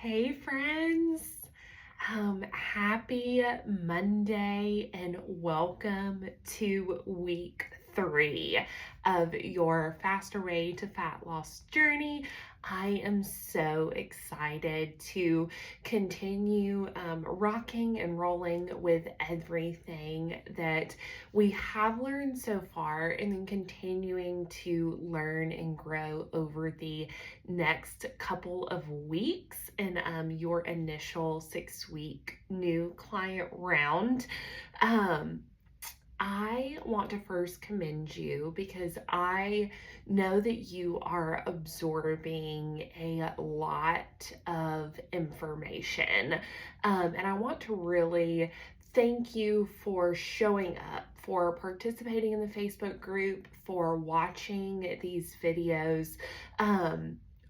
Hey friends, happy Monday and welcome to week 3 of your Faster Way to Fat Loss journey. I am so excited to continue rocking and rolling with everything that we have learned so far and then continuing to learn and grow over the next couple of weeks in your initial 6-week new client round. Um, I want to first commend you because I know that you are absorbing a lot of information. And I want to really thank you for showing up, for participating in the Facebook group, for watching these videos.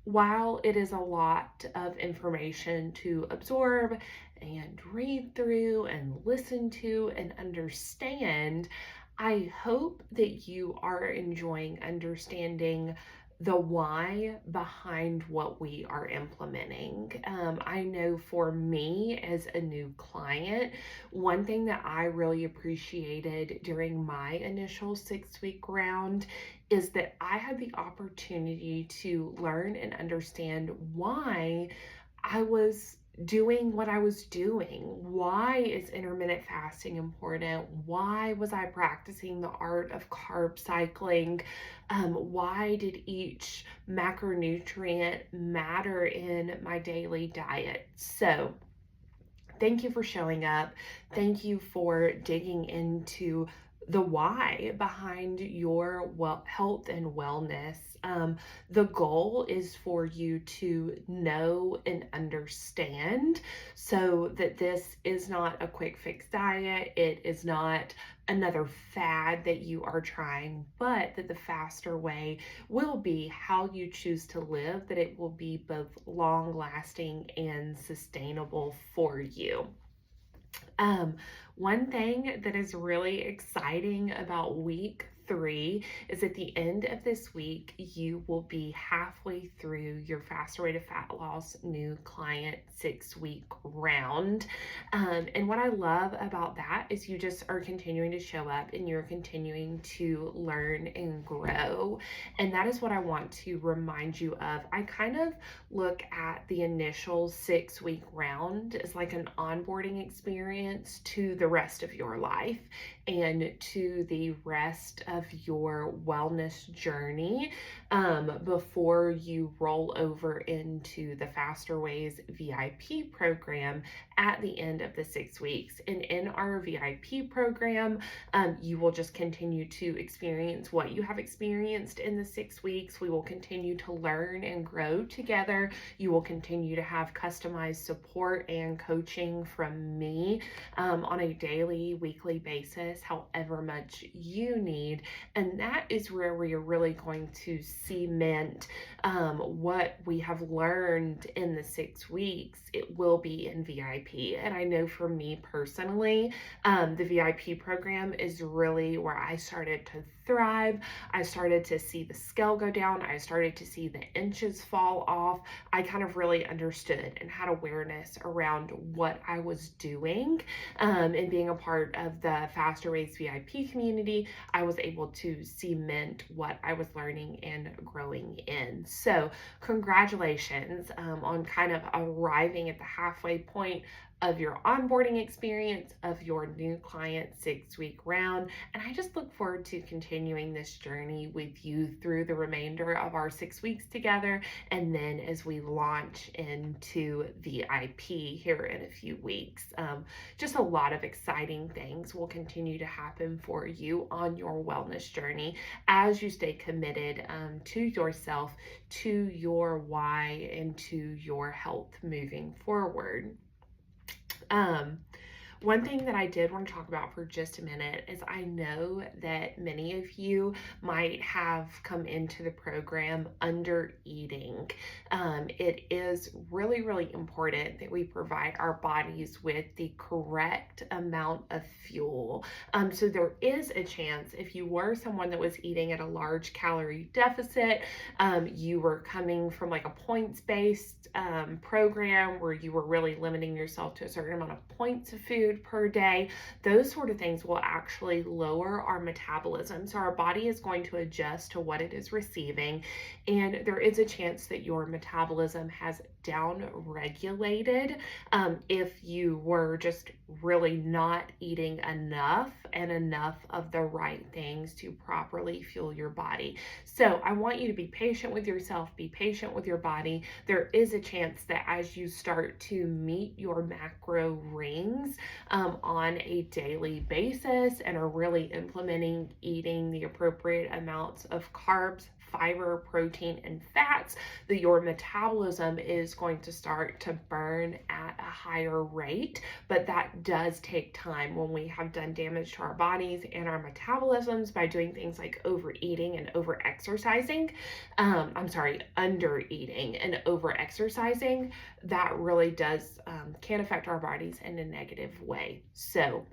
While it is a lot of information to absorb and read through and listen to and understand, I hope that you are enjoying understanding the why behind what we are implementing. I know for me as a new client, one thing that I really appreciated during my initial 6-week round is that I had the opportunity to learn and understand why I was doing what I was doing. Why is intermittent fasting important? Why was I practicing the art of carb cycling? Why did each macronutrient matter in my daily diet? So, thank you for showing up. Thank you for digging into the why behind your health and wellness. The goal is for you to know and understand so that this is not a quick fix diet. It is not another fad that you are trying, but that the faster way will be how you choose to live, that it will be both long lasting and sustainable for you. Um, One thing that is really exciting about week 3 is at the end of this week, you will be halfway through your Faster Way to Fat Loss new client 6-week round. And what I love about that is you just are continuing to show up and you're continuing to learn and grow. And that is what I want to remind you of. I kind of look at the initial 6-week round as like an onboarding experience to the rest of your life and to the rest of your wellness journey before you roll over into the Faster Ways VIP program at the end of the 6 weeks. And in our VIP program, you will just continue to experience what you have experienced in the 6 weeks. We will continue to learn and grow together. You will continue to have customized support and coaching from me on a daily, weekly basis, however much you need. And that is where we are really going to cement what we have learned in the 6 weeks. It will be in VIP. And I know for me personally, the VIP program is really where I started to thrive. I started to see the scale go down. I started to see the inches fall off. I kind of really understood and had awareness around what I was doing. And being a part of the Faster Ways VIP community, I was able to cement what I was learning and growing in. So, congratulations on kind of arriving at the halfway point of your onboarding experience of your new client 6-week round. And I just look forward to continuing this journey with you through the remainder of our 6 weeks together. And then as we launch into VIP here in a few weeks, just a lot of exciting things will continue to happen for you on your wellness journey as you stay committed to yourself, to your why, and to your health moving forward. Um, one thing that I did want to talk about for just a minute is I know that many of you might have come into the program under eating. It is really, really important that we provide our bodies with the correct amount of fuel. So there is a chance if you were someone that was eating at a large calorie deficit, you were coming from like a points-based program where you were really limiting yourself to a certain amount of points of food per day, those sort of things will actually lower our metabolism. So our body is going to adjust to what it is receiving, and there is a chance that your metabolism has down regulated if you were just really not eating enough and enough of the right things to properly fuel your body. So I want you to be patient with yourself, be patient with your body. There is a chance that as you start to meet your macro rings on a daily basis and are really implementing eating the appropriate amounts of carbs, fiber, protein, and fats, that your metabolism is going to start to burn at a higher rate. But that does take time when we have done damage to our bodies and our metabolisms by doing things like overeating and over-exercising. Under eating and over-exercising. That really does can affect our bodies in a negative way. So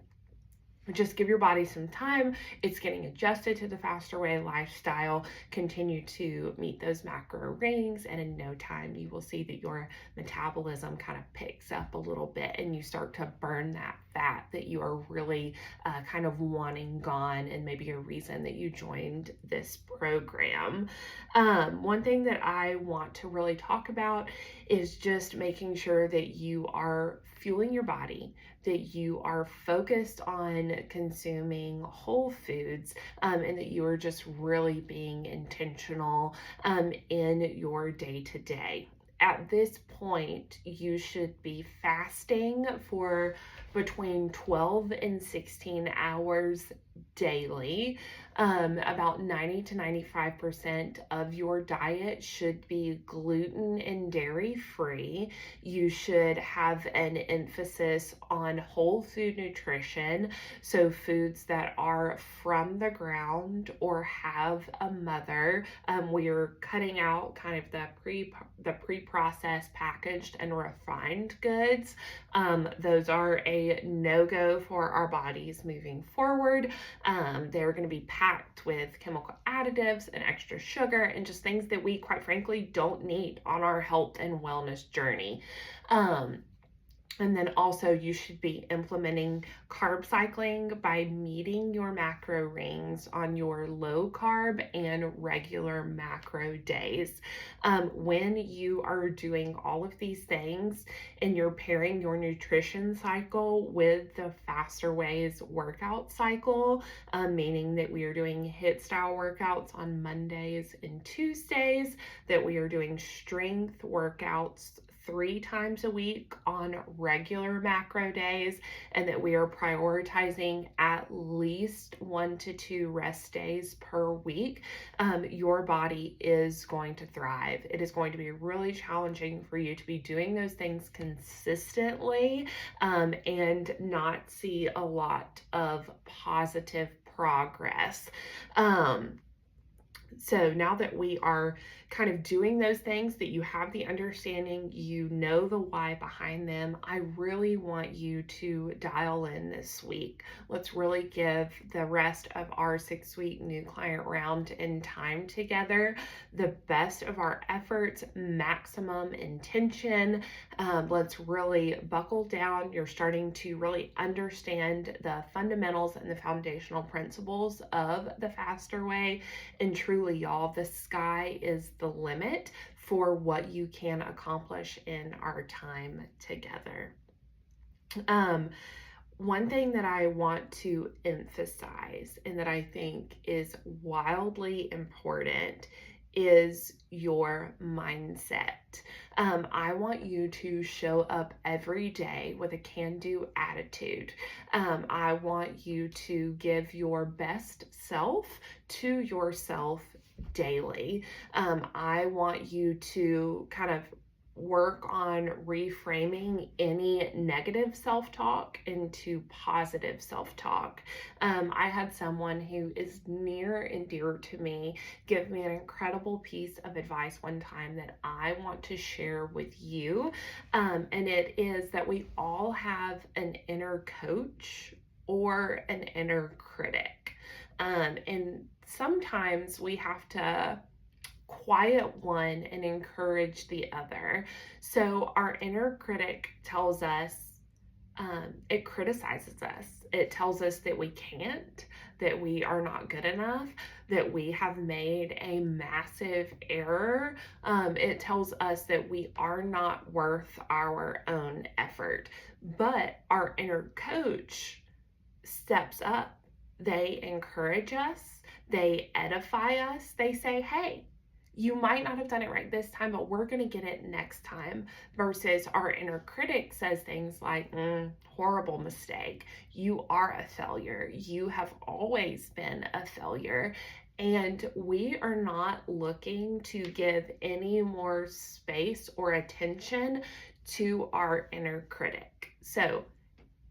just give your body some time. It's getting adjusted to the faster way lifestyle. Continue to meet those macro rings, and in no time you will see that your metabolism kind of picks up a little bit and you start to burn that fat that you are really kind of wanting gone, and maybe a reason that you joined this program. One thing that I want to really talk about is just making sure that you are fueling your body, that you are focused on consuming whole foods, and that you are just really being intentional in your day-to-day. At this point, you should be fasting for between 12 and 16 hours daily. About 90 to 95% of your diet should be gluten and dairy free. You should have an emphasis on whole food nutrition, so foods that are from the ground or have a mother. We're cutting out kind of the pre-processed, packaged, and refined goods. Those are a no-go for our bodies moving forward. They're going to be packed with chemical additives and extra sugar and just things that we, quite frankly, don't need on our health and wellness journey. And then also you should be implementing carb cycling by meeting your macro rings on your low carb and regular macro days. When you are doing all of these things and you're pairing your nutrition cycle with the Faster Ways workout cycle, meaning that we are doing HIIT style workouts on Mondays and Tuesdays, that we are doing strength workouts 3 times a week on regular macro days, and that we are prioritizing at least 1 to 2 rest days per week, your body is going to thrive. It is going to be really challenging for you to be doing those things consistently and not see a lot of positive progress. So now that we are kind of doing those things, that you have the understanding, you know the why behind them, I really want you to dial in this week. Let's really give the rest of our 6-week new client round in time together the best of our efforts, maximum intention. Let's really buckle down. You're starting to really understand the fundamentals and the foundational principles of the Faster Way, and truly, y'all, the sky is the limit for what you can accomplish in our time together. One thing that I want to emphasize and that I think is wildly important is your mindset. I want you to show up every day with a can-do attitude. I want you to give your best self to yourself daily. I want you to kind of work on reframing any negative self-talk into positive self-talk. I had someone who is near and dear to me give me an incredible piece of advice one time that I want to share with you. And it is that we all have an inner coach or an inner critic. And sometimes we have to quiet one and encourage the other. So our inner critic tells us, it criticizes us. It tells us that we can't, that we are not good enough, that we have made a massive error. It tells us that we are not worth our own effort. But our inner coach steps up. They encourage us, they edify us, they say, hey, you might not have done it right this time, but we're going to get it next time. Versus our inner critic says things like, horrible mistake. You are a failure. You have always been a failure. And we are not looking to give any more space or attention to our inner critic. So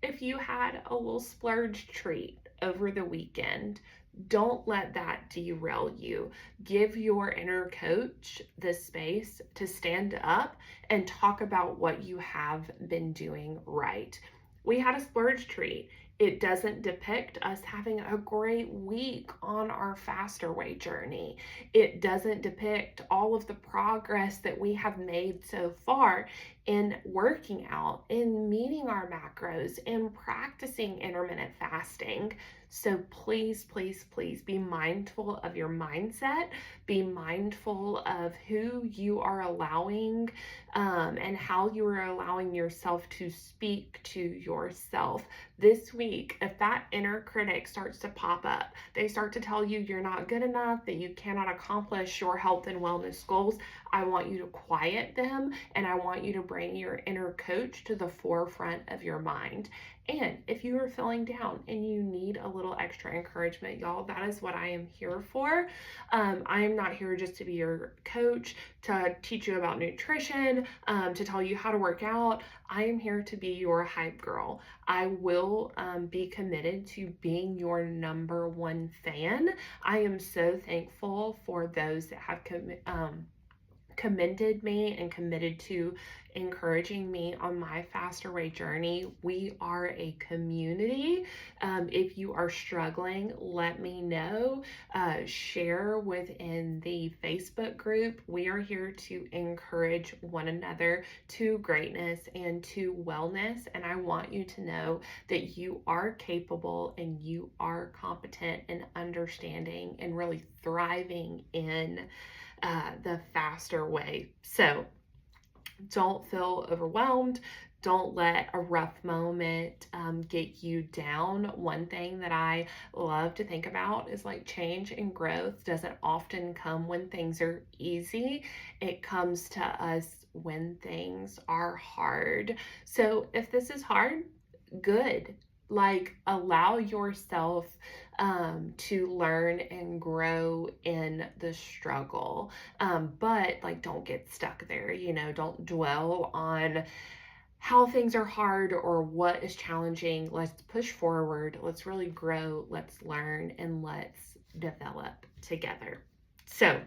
if you had a little splurge treat over the weekend, don't let that derail you. Give your inner coach the space to stand up and talk about what you have been doing right. We had a splurge treat. It doesn't depict us having a great week on our faster way journey. It doesn't depict all of the progress that we have made so far in working out, in meeting our macros, in practicing intermittent fasting. So please, please, please be mindful of your mindset. Be mindful of who you are allowing and how you are allowing yourself to speak to yourself. This week, if that inner critic starts to pop up, they start to tell you you're not good enough, that you cannot accomplish your health and wellness goals, I want you to quiet them, and I want you to bring your inner coach to the forefront of your mind. And if you are feeling down and you need a little extra encouragement, y'all, that is what I am here for. I am not here just to be your coach, to teach you about nutrition, to tell you how to work out. I am here to be your hype girl. I will be committed to being your number one fan. I am so thankful for those that have commended me and committed to encouraging me on my faster way journey. We are a community. If you are struggling, let me know. Share within the Facebook group. We are here to encourage one another to greatness and to wellness. And I want you to know that you are capable and you are competent and understanding and really thriving in the faster way. So don't feel overwhelmed. Don't let a rough moment get you down. One thing that I love to think about is like change and growth doesn't often come when things are easy. It comes to us when things are hard. So if this is hard, good. Like allow yourself to learn and grow in the struggle. But like don't get stuck there, don't dwell on how things are hard or what is challenging. Let's push forward. Let's really grow. Let's learn and let's develop together. So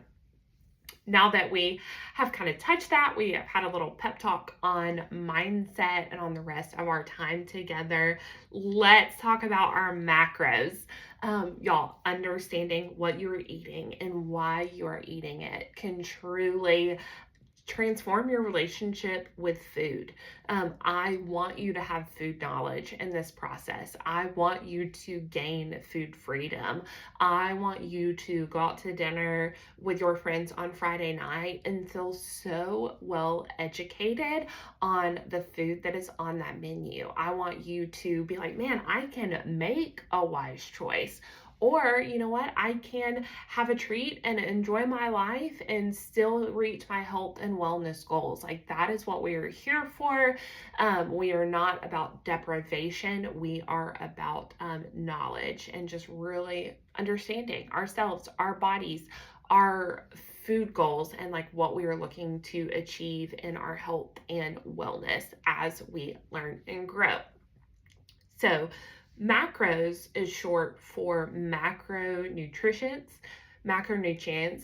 now that we have kind of touched that, we have had a little pep talk on mindset and on the rest of our time together. Let's talk about our macros. Y'all, understanding what you're eating and why you're eating it can truly transform your relationship with food. I want you to have food knowledge in this process. I want you to gain food freedom. I want you to go out to dinner with your friends on Friday night and feel so well educated on the food that is on that menu. I want you to be like, man, I can make a wise choice. Or, you know what, I can have a treat and enjoy my life and still reach my health and wellness goals. Like that is what we are here for. We are not about deprivation. We are about knowledge and just really understanding ourselves, our bodies, our food goals and like what we are looking to achieve in our health and wellness as we learn and grow. So, macros is short for macronutrients,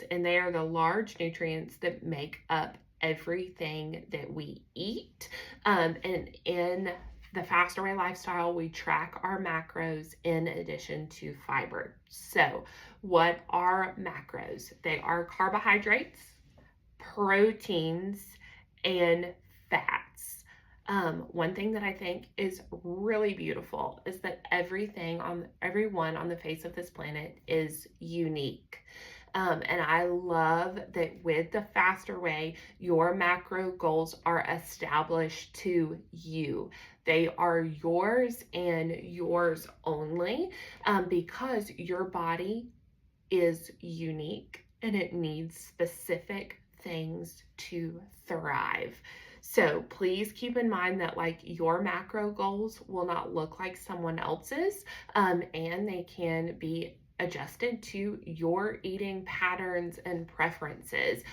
and they are the large nutrients that make up everything that we eat. And in the Fast Away lifestyle, we track our macros in addition to fiber. So, what are macros? They are carbohydrates, proteins, and fats. One thing that I think is really beautiful is that everyone on the face of this planet is unique. And I love that with the Faster Way, your macro goals are established to you. They are yours and yours only, because your body is unique and it needs specific things to thrive. So please keep in mind that like your macro goals will not look like someone else's, and they can be adjusted to your eating patterns and preferences,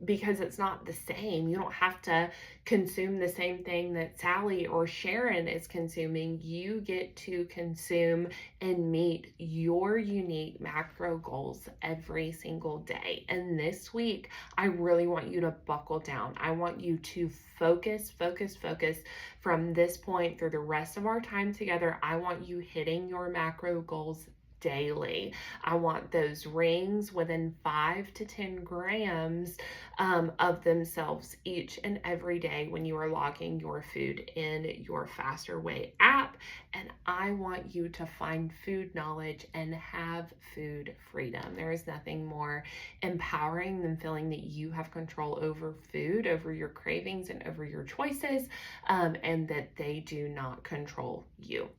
because it's not the same. You don't have to consume the same thing that Sally or Sharon is consuming. You get to consume and meet your unique macro goals every single day. And this week, I really want you to buckle down. I want you to focus from this point through the rest of our time together. I want you hitting your macro goals daily. I want those rings within 5 to 10 grams of themselves each and every day when you are logging your food in your Faster Way app. And I want you to find food knowledge and have food freedom. There is nothing more empowering than feeling that you have control over food, over your cravings, and over your choices, and that they do not control you.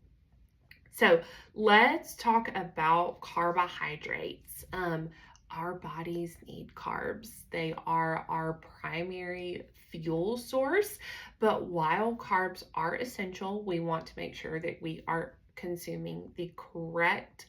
So let's talk about carbohydrates. Our bodies need carbs. They are our primary fuel source, but while carbs are essential, we want to make sure that we are consuming the correct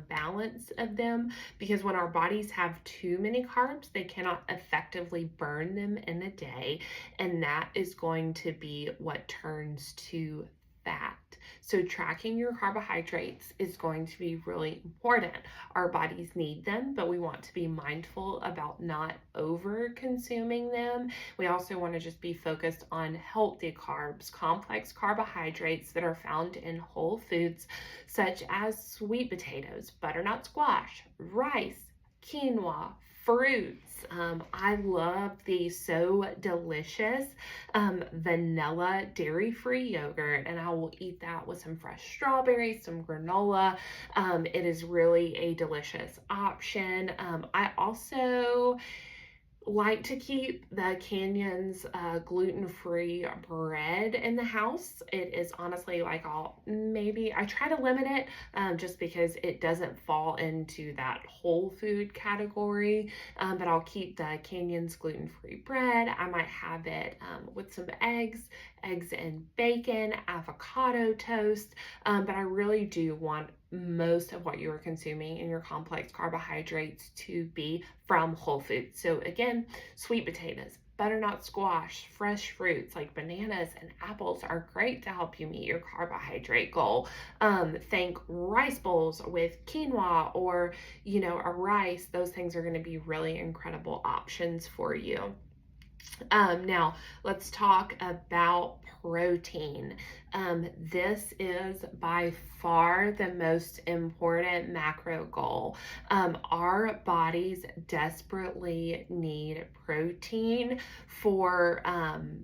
balance of them, because when our bodies have too many carbs, they cannot effectively burn them in a day, and that is going to be what turns to fat. So tracking your carbohydrates is going to be really important. Our bodies need them, but we want to be mindful about not over consuming them. We also want to just be focused on healthy carbs, complex carbohydrates that are found in whole foods, such as sweet potatoes, butternut squash, rice, quinoa, fruits. I love the So Delicious vanilla dairy-free yogurt, and I will eat that with some fresh strawberries, some granola. It is really a delicious option. I also like to keep the Canyon's gluten-free bread in the house. It is honestly like I try to limit it just because it doesn't fall into that whole food category, but I'll keep the Canyon's gluten-free bread. I might have it with some eggs and bacon, avocado toast, but I really do want most of what you are consuming in your complex carbohydrates to be from whole foods. So again, sweet potatoes, butternut squash, fresh fruits like bananas and apples are great to help you meet your carbohydrate goal. Think rice bowls with quinoa or, a rice. Those things are going to be really incredible options for you. Now, let's talk about protein. This is by far the most important macro goal. Our bodies desperately need protein for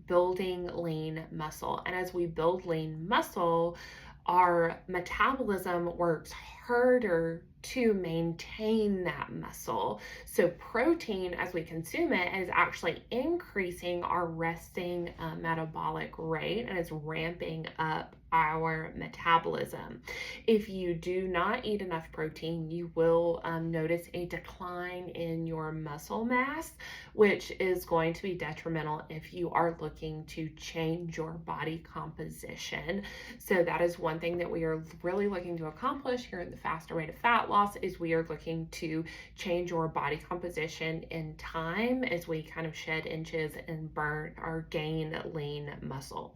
building lean muscle. And as we build lean muscle, our metabolism works harder to maintain that muscle. So protein, as we consume it, is actually increasing our resting metabolic rate, and it's ramping up our metabolism. If you do not eat enough protein, you will notice a decline in your muscle mass, which is going to be detrimental if you are looking to change your body composition. So that is one thing that we are really looking to accomplish here in the Faster Way to Fat Loss, is we are looking to change your body composition in time as we kind of shed inches and burn or gain lean muscle.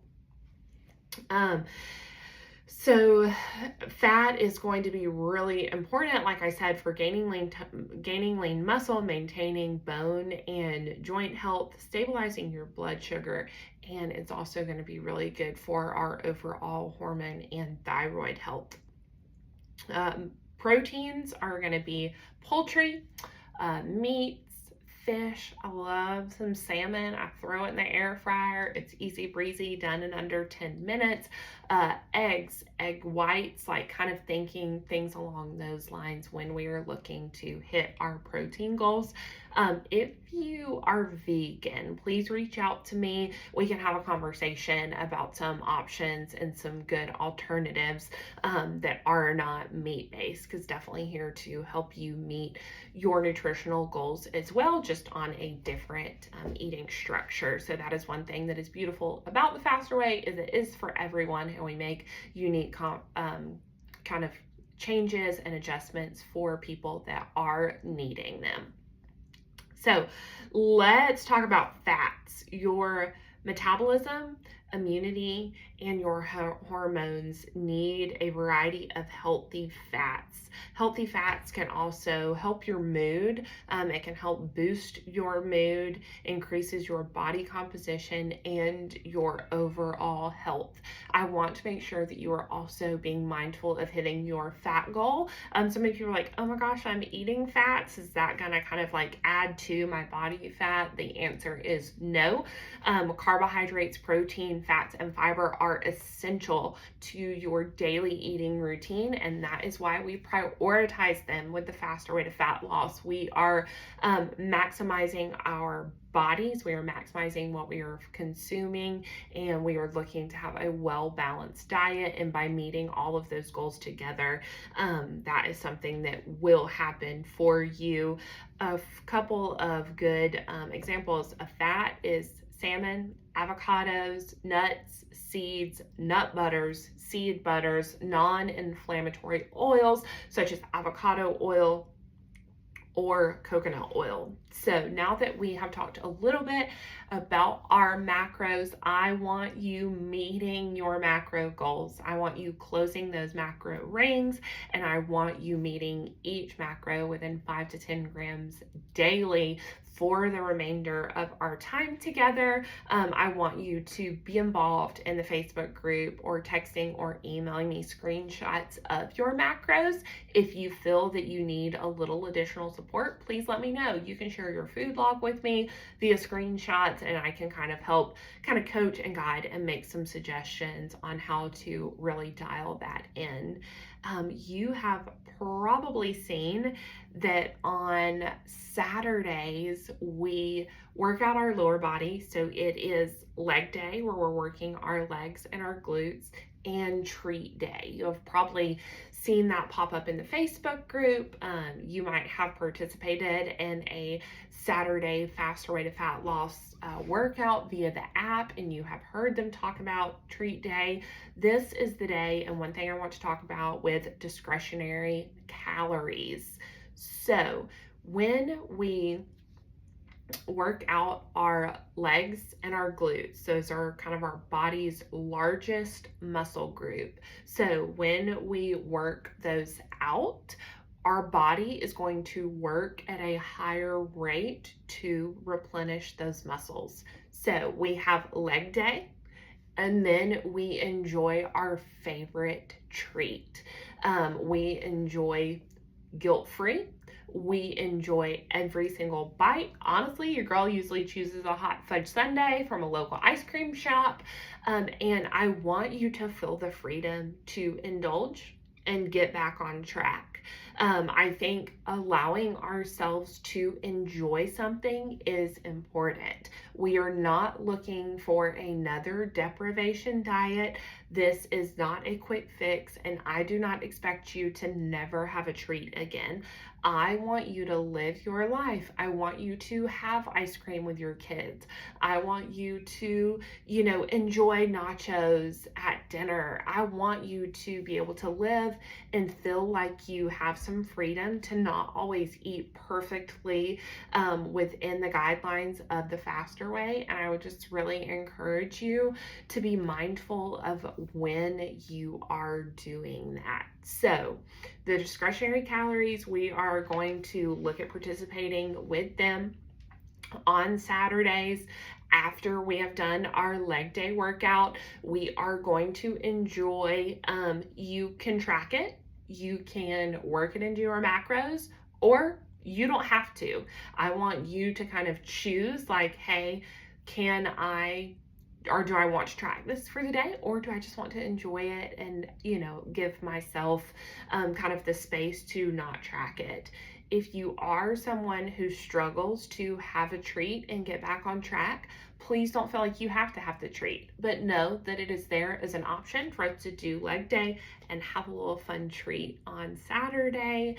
So fat is going to be really important, like I said, for gaining lean muscle, maintaining bone and joint health, stabilizing your blood sugar, and it's also going to be really good for our overall hormone and thyroid health. Proteins are going to be poultry, meats, fish. I love some salmon. I throw it in the air fryer. It's easy breezy, done in under 10 minutes. Eggs, egg whites, like kind of thinking things along those lines when we are looking to hit our protein goals. If you are vegan, please reach out to me. We can have a conversation about some options and some good alternatives that are not meat-based, because definitely here to help you meet your nutritional goals as well, just on a different eating structure. So that is one thing that is beautiful about the Faster Way, is it is for everyone, and we make unique kind of changes and adjustments for people that are needing them. So let's talk about fats. Your metabolism, immunity, and your hormones need a variety of healthy fats. Healthy fats can also help your mood. It can help boost your mood, increases your body composition, and your overall health. I want to make sure that you are also being mindful of hitting your fat goal. Some of you are like, oh my gosh, I'm eating fats. Is that gonna kind of like add to my body fat? The answer is no. Carbohydrates, protein, fats, and fiber are essential to your daily eating routine, and that is why we prioritize them with the Faster Way to Fat Loss. We are maximizing our bodies, we are maximizing what we are consuming, and we are looking to have a well-balanced diet. And by meeting all of those goals together, that is something that will happen for you. A couple of good examples of fat is salmon, avocados, nuts, seeds, nut butters, seed butters, non-inflammatory oils such as avocado oil or coconut oil. So now that we have talked a little bit about our macros, I want you meeting your macro goals. I want you closing those macro rings, and I want you meeting each macro within 5 to 10 grams daily for the remainder of our time together. I want you to be involved in the Facebook group, or texting or emailing me screenshots of your macros. If you feel that you need a little additional support, please let me know. You can share your food log with me via screenshots, and I can kind of help coach and guide and make some suggestions on how to really dial that in. You have probably seen that on Saturdays we work out our lower body. So it is leg day, where we're working our legs and our glutes, and treat day. You have probably seen that pop up in the Facebook group. You might have participated in a Saturday Faster Way to Fat Loss workout via the app, and you have heard them talk about treat day. This is the day, and one thing I want to talk about with discretionary calories. So when we work out our legs and our glutes, those are kind of our body's largest muscle group. So when we work those out, our body is going to work at a higher rate to replenish those muscles. So we have leg day, and then we enjoy our favorite treat. We enjoy guilt-free. We enjoy every single bite. Honestly, your girl usually chooses a hot fudge sundae from a local ice cream shop. And I want you to feel the freedom to indulge and get back on track. I think allowing ourselves to enjoy something is important. We are not looking for another deprivation diet. This is not a quick fix, and I do not expect you to never have a treat again. I want you to live your life. I want you to have ice cream with your kids. I want you to, enjoy nachos at dinner. I want you to be able to live and feel like you have some freedom to not always eat perfectly within the guidelines of the faster way. And I would just really encourage you to be mindful of when you are doing that. So, the discretionary calories, we are going to look at participating with them on Saturdays. After we have done our leg day workout, we are going to enjoy, you can track it, you can work it into your macros, or you don't have to. I want you to kind of choose, like, hey, can I, or do I want to track this for the day, or do I just want to enjoy it and, give myself kind of the space to not track it? If you are someone who struggles to have a treat and get back on track, please don't feel like you have to have the treat, but know that it is there as an option for us to do leg day and have a little fun treat on Saturday,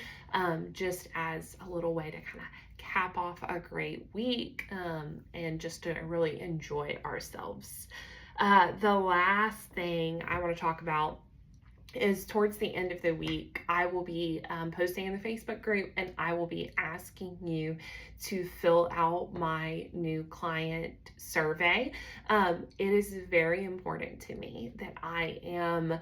just as a little way to kind of cap off a great week, and just to really enjoy ourselves. The last thing I want to talk about is towards the end of the week, I will be posting in the Facebook group, and I will be asking you to fill out my new client survey. It is very important to me that I am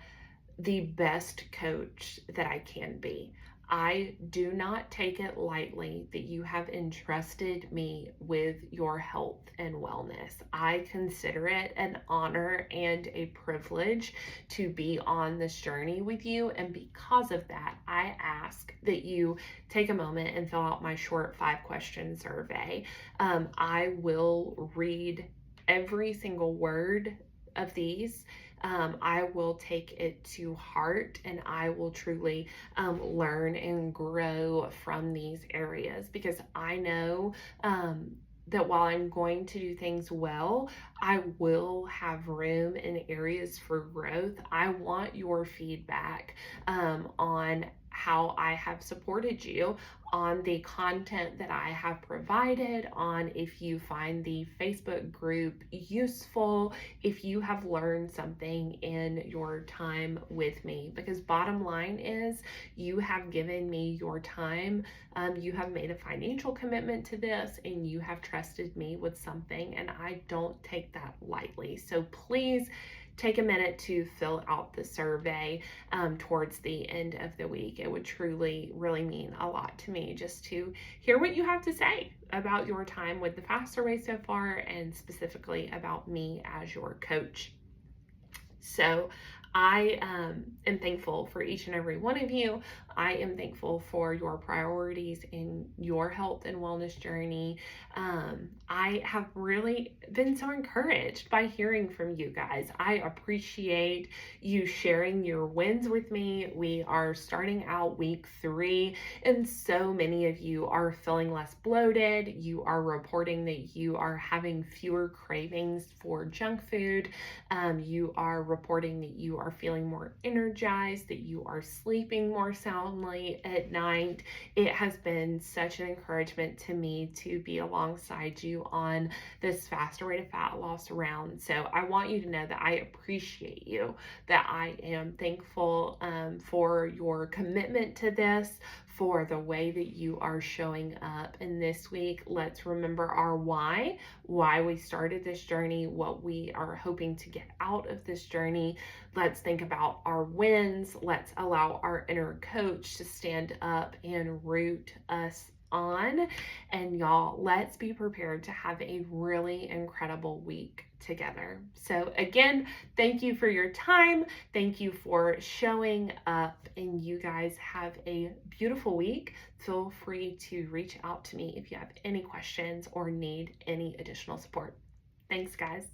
the best coach that I can be. I do not take it lightly that you have entrusted me with your health and wellness. I consider it an honor and a privilege to be on this journey with you. And because of that, I ask that you take a moment and fill out my short 5-question survey. I will read every single word of these. I will take it to heart, and I will truly learn and grow from these areas, because I know that while I'm going to do things well, I will have room in areas for growth. I want your feedback on how I have supported you, on the content that I have provided, on if you find the Facebook group useful, if you have learned something in your time with me. Because bottom line is, you have given me your time, you have made a financial commitment to this, and you have trusted me with something, and I don't take that lightly. So please take a minute to fill out the survey towards the end of the week. It would truly, really mean a lot to me just to hear what you have to say about your time with the Faster Way so far, and specifically about me as your coach. So I am thankful for each and every one of you. I am thankful for your priorities in your health and wellness journey. I have really been so encouraged by hearing from you guys. I appreciate you sharing your wins with me. We are starting out week 3, and so many of you are feeling less bloated. You are reporting that you are having fewer cravings for junk food. You are reporting that you are feeling more energized, that you are sleeping more soundly at night. It has been such an encouragement to me to be alongside you on this Faster Way to Fat Loss round. So I want you to know that I appreciate you, that I am thankful for your commitment to this, for the way that you are showing up. And this week, let's remember our why we started this journey, what we are hoping to get out of this journey. Let's think about our wins. Let's allow our inner coach to stand up and root us on. And y'all, let's be prepared to have a really incredible week together. So again, thank you for your time. Thank you for showing up, and you guys have a beautiful week. Feel free to reach out to me if you have any questions or need any additional support. Thanks, guys.